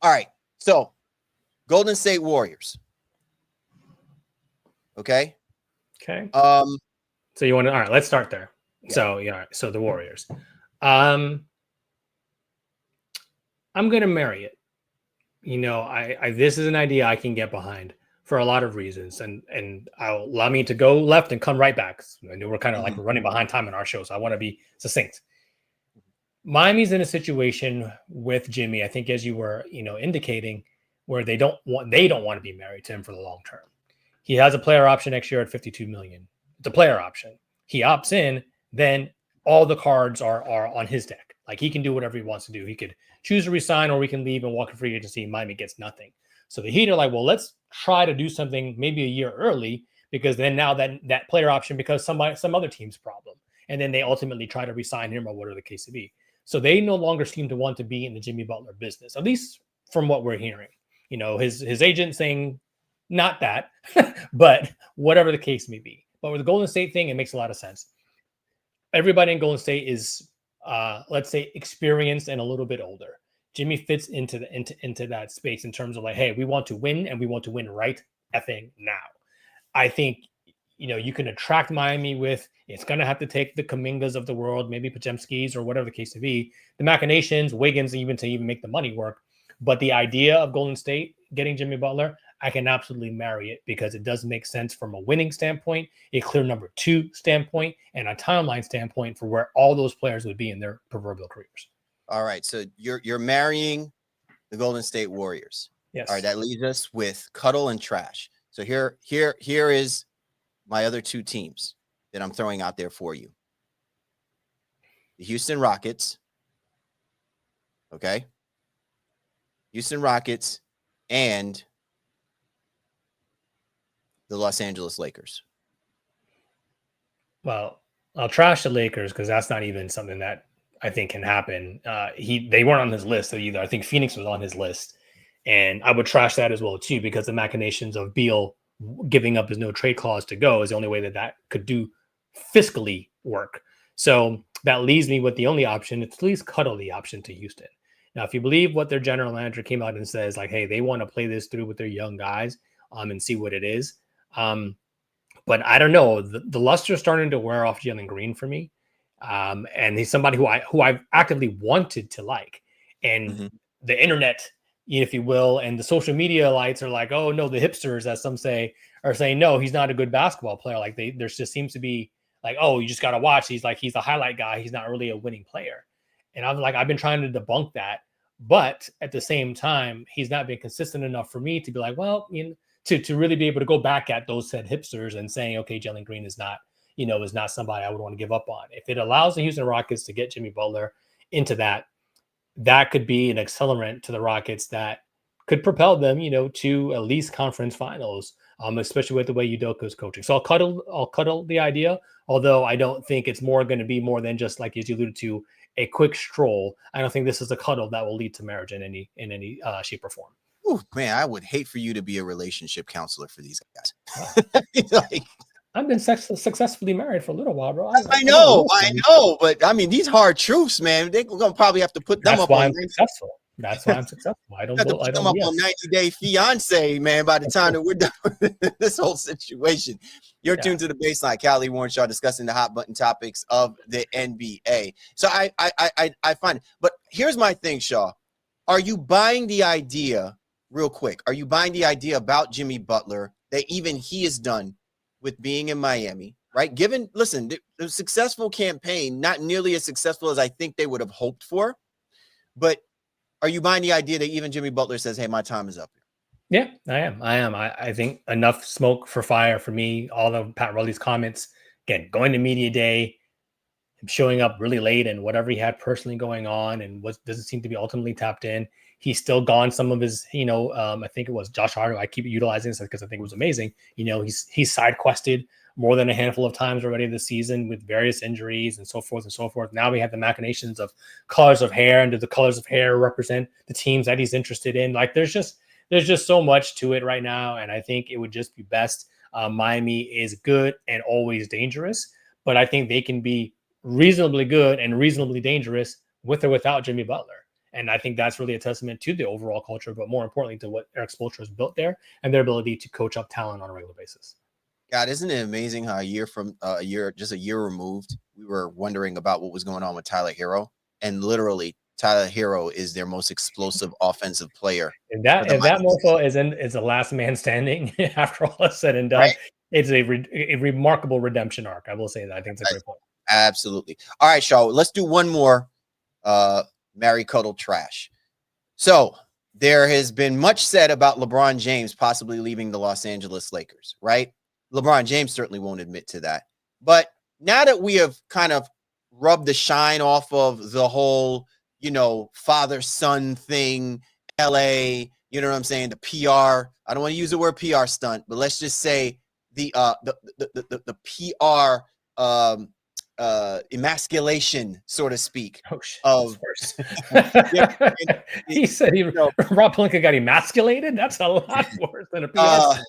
All right. So Golden State Warriors. Okay. Okay. So you want to, all right, let's start there. Yeah. So, yeah. So the Warriors. I'm going to marry it. This is an idea I can get behind for a lot of reasons, and allow me to go left and come right back. I know we're kind of like we're running behind time in our show, so I want to be succinct. Miami's in a situation with Jimmy, I think, as you were, indicating, where they don't want to be married to him for the long term. He has a player option next year at $52 million. It's a player option. He opts in, then all the cards are on his deck. Like, he can do whatever he wants to do. He could choose to resign, or we can leave and walk a free agency. Miami gets nothing. So the Heat are like, well, let's try to do something maybe a year early, because then now that player option becomes some other team's problem. And then they ultimately try to resign him, or whatever the case may be. So they no longer seem to want to be in the Jimmy Butler business, at least from what we're hearing. His agent saying not that, but whatever the case may be. But with the Golden State thing, it makes a lot of sense. Everybody in Golden State is, let's say, experienced and a little bit older. Jimmy fits into that space in terms of like, hey, we want to win, and we want to win right effing now. I think, you can attract Miami with, it's going to have to take the Kumingas of the world, maybe Podziemski's or whatever the case may be, the machinations, Wiggins, even to make the money work. But the idea of Golden State getting Jimmy Butler, I can absolutely marry it, because it does make sense from a winning standpoint, a clear number 2 standpoint, and a timeline standpoint for where all those players would be in their proverbial careers. All right. So you're marrying the Golden State Warriors. Yes. All right. That leaves us with cuddle and trash. So here is my other 2 teams that I'm throwing out there for you. The Houston Rockets. Okay. Houston Rockets and the Los Angeles Lakers. Well, I'll trash the Lakers, because that's not even something that I think can happen. They weren't on his list either. I think Phoenix was on his list, and I would trash that as well too, because the machinations of Beal giving up his no trade clause to go is the only way that could do fiscally work. So that leaves me with the only option. It's at least cuddle the option to Houston. Now, if you believe what their general manager came out and says, like, hey, they want to play this through with their young guys, and see what it is. But I don't know. The luster is starting to wear off Jalen Green for me. And he's somebody who I've actively wanted to like. And the internet, if you will. And the social media lights are like, oh no, the hipsters, as some say, are saying, no, he's not a good basketball player. Like there just seems to be like, oh, you just got to watch. He's a highlight guy. He's not really a winning player. And I'm like, I've been trying to debunk that. But at the same time, he's not been consistent enough for me to be like, well, to really be able to go back at those said hipsters and saying, okay, Jalen Green is not somebody I would want to give up on. If it allows the Houston Rockets to get Jimmy Butler into that could be an accelerant to the Rockets that could propel them, to at least conference finals, especially with the way Udoka is coaching. So I'll cuddle the idea, although I don't think it's going to be more than just, like as you alluded to, a quick stroll. I don't think this is a cuddle that will lead to marriage in any shape or form. Ooh, man, I would hate for you to be a relationship counselor for these guys. Like, I've been successfully married for a little while, bro. I know, but I mean, these hard truths, man. They're gonna probably have to put them That's up why on. I'm successful. That's why I'm successful. I don't have to put them up on 90-day fiance, man. By the time that we're done with this whole situation, you're tuned to the Baseline. Callie Warrenshaw discussing the hot button topics of the NBA. So I find it. But here's my thing, Shaw. Are you buying the idea, real quick? Are you buying the idea about Jimmy Butler that even he is done with being in Miami? Right? Listen, the successful campaign, not nearly as successful as I think they would have hoped for, but are you buying the idea that even Jimmy Butler says, hey, my time is up here? Yeah, I am. I think enough smoke for fire for me. All of Pat Riley's comments, again, going to media day, him showing up really late and whatever he had personally going on and what doesn't seem to be ultimately tapped in. He's still gone some of his, I think it was Josh Hart. I keep utilizing this because I think it was amazing. He's side quested more than a handful of times already this season with various injuries and so forth and so forth. Now we have the machinations of colors of hair, and do the colors of hair represent the teams that he's interested in? Like there's just so much to it right now. And I think it would just be best. Miami is good and always dangerous, but I think they can be reasonably good and reasonably dangerous with or without Jimmy Butler. And I think that's really a testament to the overall culture, but more importantly to what Eric Spoelstra has built there and their ability to coach up talent on a regular basis. God, isn't it amazing how a year removed, we were wondering about what was going on with Tyler Hero, and literally Tyler Hero is their most explosive offensive player. And that mofo is the last man standing after all is said and done. Right. It's a remarkable redemption arc. I will say that. I think it's a great point. Absolutely. All right, Shaw, let's do one more Marry Cuddle trash. So there has been much said about LeBron James possibly leaving the Los Angeles Lakers, right? LeBron James certainly won't admit to that. But now that we have kind of rubbed the shine off of the whole, father-son thing, LA, you know what I'm saying? The PR, I don't want to use the word PR stunt, but let's just say the PR emasculation, so to speak. Of course. He said Rob Pelinka got emasculated. That's a lot worse than a PR.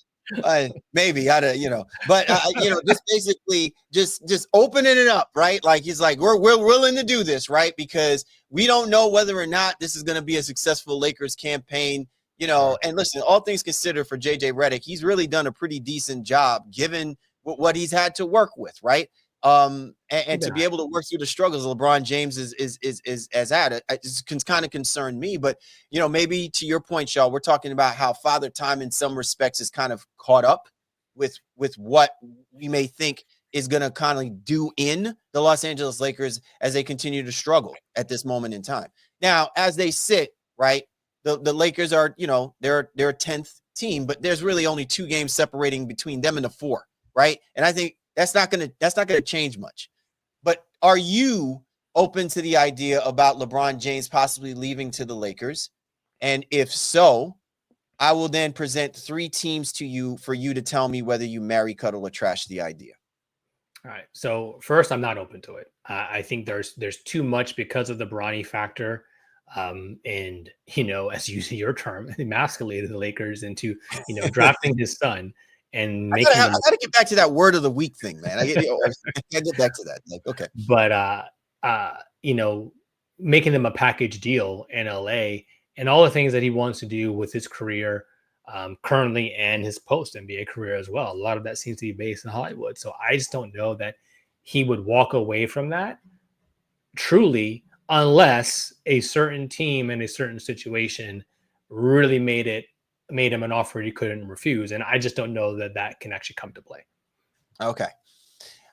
Maybe but just basically just opening it up, right? Like he's like, we're willing to do this, right? Because we don't know whether or not this is going to be a successful Lakers campaign, and listen, all things considered for JJ Redick, he's really done a pretty decent job given what he's had to work with, right? And to be able to work through the struggles LeBron James is at it, it kind of concerned me. But maybe to your point, Shaw, we're talking about how Father Time in some respects is kind of caught up with what we may think is going to kind of do in the Los Angeles Lakers as they continue to struggle at this moment in time. Now, as they sit, right, the Lakers are, they're a 10th team, but there's really only 2 games separating between them and the 4, right? And I think that's not gonna change much. But are you open to the idea about LeBron James possibly leaving to the Lakers? And if so, I will then present 3 teams to you for you to tell me whether you marry, cuddle, or trash the idea. All right. So first, I'm not open to it. I think there's too much because of the Bronny factor. And as you see your term, emasculated the Lakers into drafting his son. And I gotta get back to that word of the week thing, man. I get back to that. Like, okay. But making them a package deal in LA and all the things that he wants to do with his career currently and his post NBA career as well. A lot of that seems to be based in Hollywood. So I just don't know that he would walk away from that truly unless a certain team in a certain situation really made him an offer he couldn't refuse. And I just don't know that can actually come to play. Okay.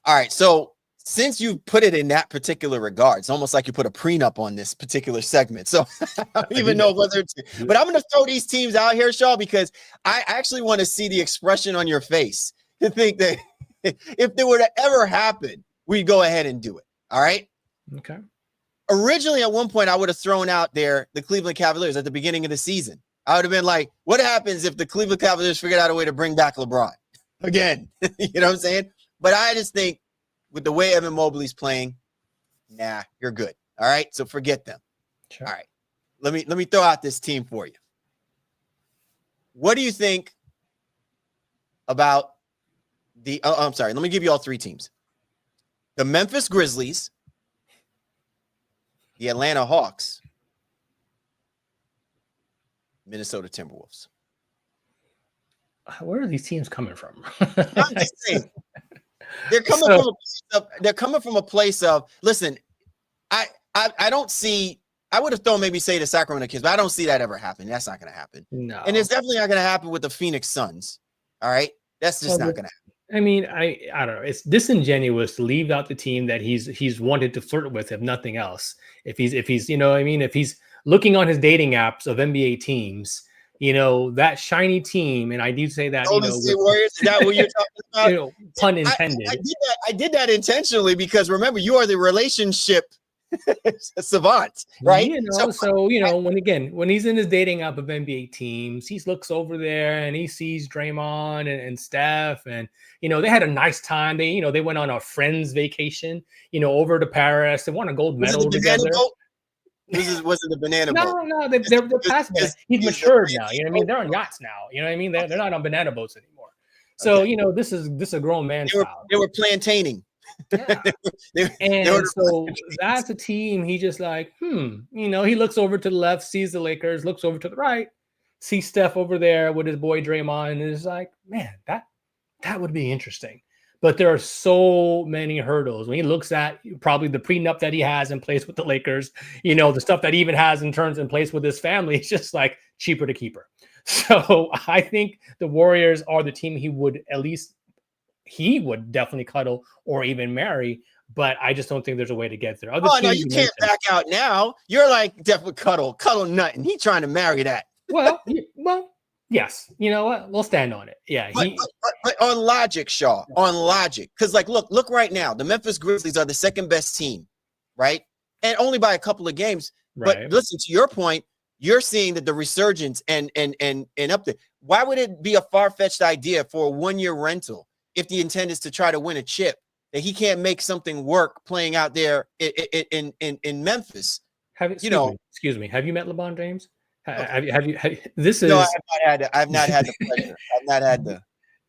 All right. So since you put it in that particular regard, it's almost like you put a prenup on this particular segment. So I don't even know whether it's, but I'm going to throw these teams out here, Shaw, because I actually want to see the expression on your face to think that if there were to ever happen, we'd go ahead and do it. All right. Okay. Originally, at one point, I would have thrown out there the Cleveland Cavaliers at the beginning of the season. I would have been like, what happens if the Cleveland Cavaliers figured out a way to bring back LeBron again? You know what I'm saying? But I just think with the way Evan Mobley's playing, nah, you're good. All right. So forget them. Sure. All right. Let me throw out this team for you. What do you think about the I'm sorry, let me give you all three teams. The Memphis Grizzlies, the Atlanta Hawks, Minnesota Timberwolves. Where are these teams coming from? I'm just saying. They're coming from a place of listen, I don't see. I would have thought maybe say the Sacramento Kings, but I don't see that ever happen. That's not going to happen. No, and it's definitely not going to happen with the Phoenix Suns. All right, that's just not going to happen. I mean, I don't know. It's disingenuous to leave out the team that he's wanted to flirt with, if nothing else. If he's you know, I mean, if he's looking on his dating apps of NBA teams, you know, that shiny team, and I do say that, Golden State Warriors, is that what you're talking about? You know, pun intended. I did that intentionally because remember, you are the relationship savant, right? You know, so you know, when he's in his dating app of NBA teams, he looks over there and he sees Draymond and Steph, and you know, they had a nice time. They went on a friends vacation, you know, over to Paris. They won a gold medal together. Was it the banana boat? No, they're past that. He's matured now. You know what I mean? They're on yachts now. You know what I mean? They're not on banana boats anymore. So you know, this is a grown man style. They were plantaining. Yeah. So that's a team. He just like, you know, he looks over to the left, sees the Lakers, looks over to the right, sees Steph over there with his boy Draymond, and is like, man, that would be interesting. But there are so many hurdles. When he looks at probably the prenup that he has in place with the Lakers, you know, the stuff that he even has in place with his family, it's just like cheaper to keep her. So I think the Warriors are the team he would definitely cuddle or even marry, but I just don't think there's a way to get there. No, you can't back out now. You're like definitely cuddle nothing. He's trying to marry that. Well, yes. You know what? We'll stand on it. Yeah. But on logic, Shaw, on logic. Because like, look right now, the Memphis Grizzlies are the second best team, right? And only by a couple of games. Right. But listen, to your point, you're seeing that the resurgence and up there. Why would it be a far-fetched idea for a 1-year rental if the intent is to try to win a chip, that he can't make something work playing out there in Memphis? Excuse me. Have you met LeBron James? Have you? No, I've not had the pleasure. I've not had the.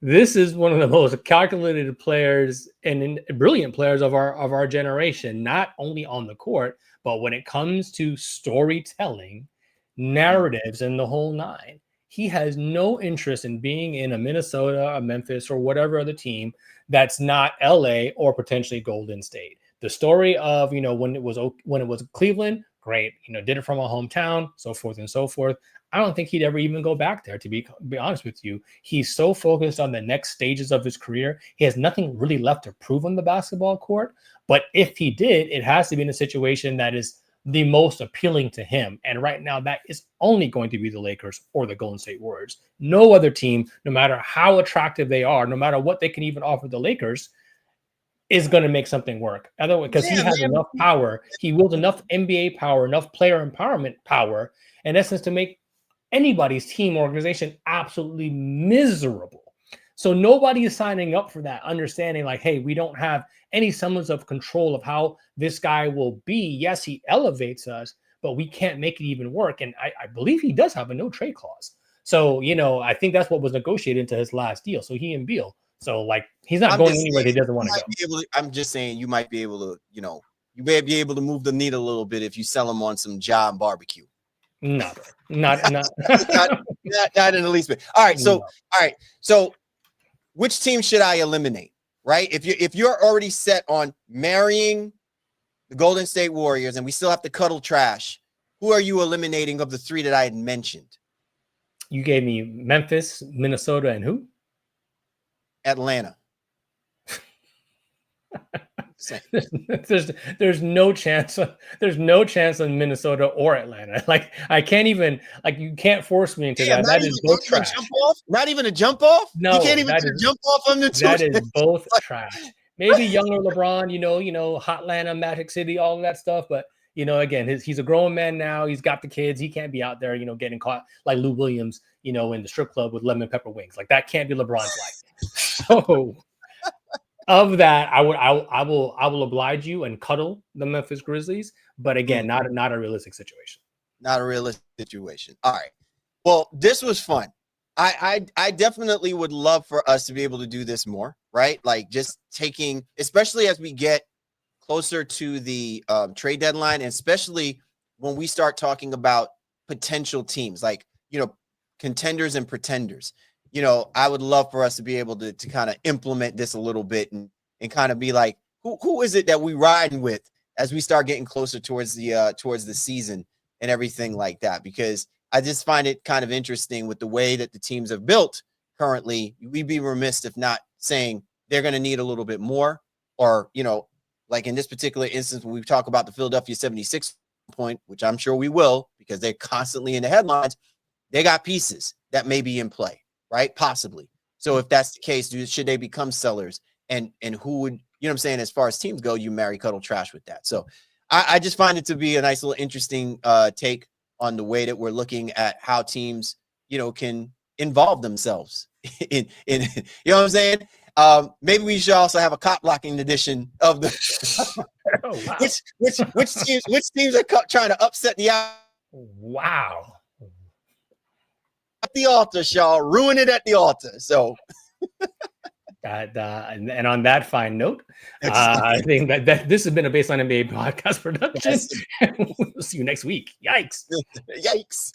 This is one of the most calculated players and brilliant players of our generation, not only on the court, but when it comes to storytelling, narratives, and the whole nine. He has no interest in being in a Minnesota, a Memphis, or whatever other team that's not LA or potentially Golden State. The story of, you know, when it was Cleveland, great, you know, did it from a hometown, so forth and so forth. I don't think he'd ever even go back there, to be honest with you. He's so focused on the next stages of his career. He has nothing really left to prove on the basketball court. But if he did, it has to be in a situation that is the most appealing to him. And right now, that is only going to be the Lakers or the Golden State Warriors. No other team, no matter how attractive they are, no matter what they can even offer the Lakers, is going to make something work. Otherwise, because he has enough power, he wields enough NBA power, enough player empowerment power, in essence, to make anybody's team organization absolutely miserable. So nobody is signing up for that, understanding like, hey, we don't have any semblance of control of how this guy will be. Yes, he elevates us, but we can't make it even work. And I believe he does have a no trade clause. So, you know, I think that's what was negotiated into his last deal. So he and Beal. So, like, he's not going anywhere he doesn't want to go. I'm just saying you might be able to, you know, you may be able to move the needle a little bit if you sell him on some job barbecue. Not not in the least bit. All right. So which team should I eliminate? Right? If you're already set on marrying the Golden State Warriors and we still have to cuddle trash, who are you eliminating of the three that I had mentioned? You gave me Memphis, Minnesota, and who? Atlanta. There's no chance. There's no chance in Minnesota or Atlanta. Like I can't even. Like you can't force me into that. That is both trash. Jump off? Not even a jump off. No, you can't even jump off on the two. That is both trash. Maybe younger LeBron. Hotlanta, Magic City, all of that stuff. But again, he's a grown man now. He's got the kids. He can't be out there, getting caught like Lou Williams, in the strip club with lemon pepper wings. Like that can't be LeBron's life. So. Of that, I will oblige you and cuddle the Memphis Grizzlies, but again, not a realistic situation. Not a realistic situation. All right. Well, this was fun. I definitely would love for us to be able to do this more, right? Like just taking, especially as we get closer to the trade deadline, and especially when we start talking about potential teams, like contenders and pretenders. I would love for us to be able to kind of implement this a little bit and kind of be like, who is it that we riding with as we start getting closer towards the season and everything like that? Because I just find it kind of interesting with the way that the teams have built currently. We'd be remiss if not saying they're going to need a little bit more, or, like in this particular instance, when we talk about the Philadelphia 76 point, which I'm sure we will, because they're constantly in the headlines, they got pieces that may be in play. Right? Possibly. So if that's the case, should they become sellers? And who would, what I'm saying, as far as teams go, you marry cuddle trash with that. So I just find it to be a nice little interesting take on the way that we're looking at how teams, can involve themselves in what I'm saying? Maybe we should also have a cop blocking edition of the oh, wow. which teams are trying to upset the wow. At the altar, Shaw, ruin it at the altar. So, and on that fine note, I think that this has been a Baseline NBA podcast production. Yes. We'll see you next week. Yikes! Yikes!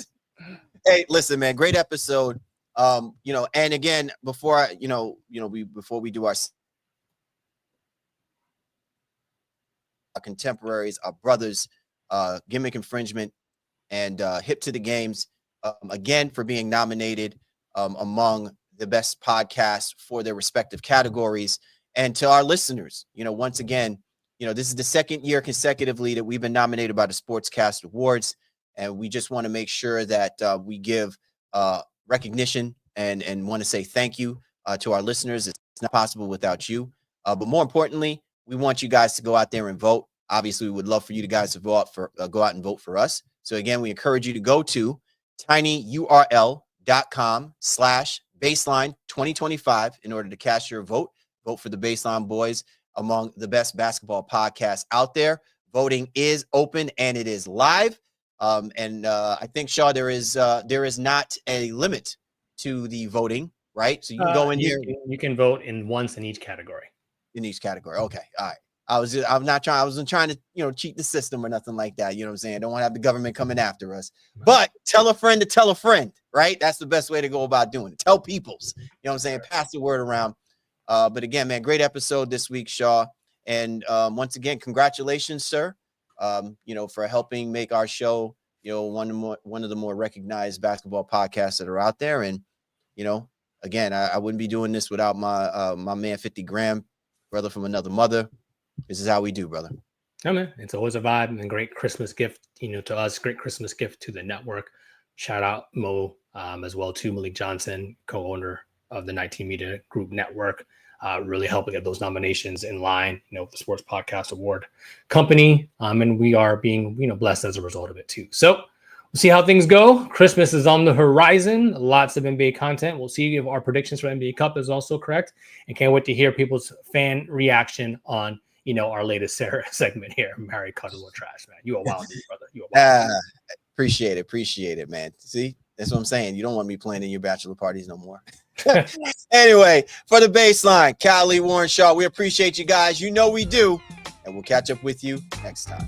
Hey, listen, man, great episode. And again, before before we do our contemporaries, our brothers, Gimmick Infringement and Hip to the Games. Again, for being nominated among the best podcasts for their respective categories. And to our listeners, once again, this is the second year consecutively that we've been nominated by the Sportscast Awards. And we just want to make sure that we give recognition and want to say thank you to our listeners. It's not possible without you. But more importantly, we want you guys to go out there and vote. Obviously, we would love for you guys to go out and vote for us. So again, we encourage you to go to tinyurl.com/baseline2025 in order to cast your vote. Vote for the Baseline Boys among the best basketball podcasts out there. Voting is open and it is live. I think, Shaw, there is not a limit to the voting, right? So you can go in here. You can vote once in each category. In each category. Okay. All right. I wasn't trying to, cheat the system or nothing like that. You know what I'm saying? I don't want to have the government coming after us. But tell a friend to tell a friend, right? That's the best way to go about doing it. Tell peoples. You know what I'm saying? Pass the word around. But again, man, great episode this week, Shaw. And once again, congratulations, sir. For helping make our show, one of the more recognized basketball podcasts that are out there. And, again, I wouldn't be doing this without my man 50 Graham, brother from another mother. This is how we do, brother. Oh, man, it's always a vibe and a great Christmas gift, to us, great Christmas gift to the network. Shout out Mo, as well to Malik Johnson, co-owner of the 19 Media Group Network, really helping get those nominations in line, with the Sports Podcast Award company. And we are being, blessed as a result of it too. So we'll see how things go. Christmas is on the horizon. Lots of NBA content. We'll see if our predictions for NBA Cup is also correct. And can't wait to hear people's fan reaction on, our latest Sarah segment here. Marry, cuddle, or trash, man. You a wild dude, brother. You a wild dude. Appreciate it, man. See, that's what I'm saying. You don't want me playing in your bachelor parties no more. Anyway, for the Baseline, Callie, Warren, Shaw, we appreciate you guys. We do. And we'll catch up with you next time.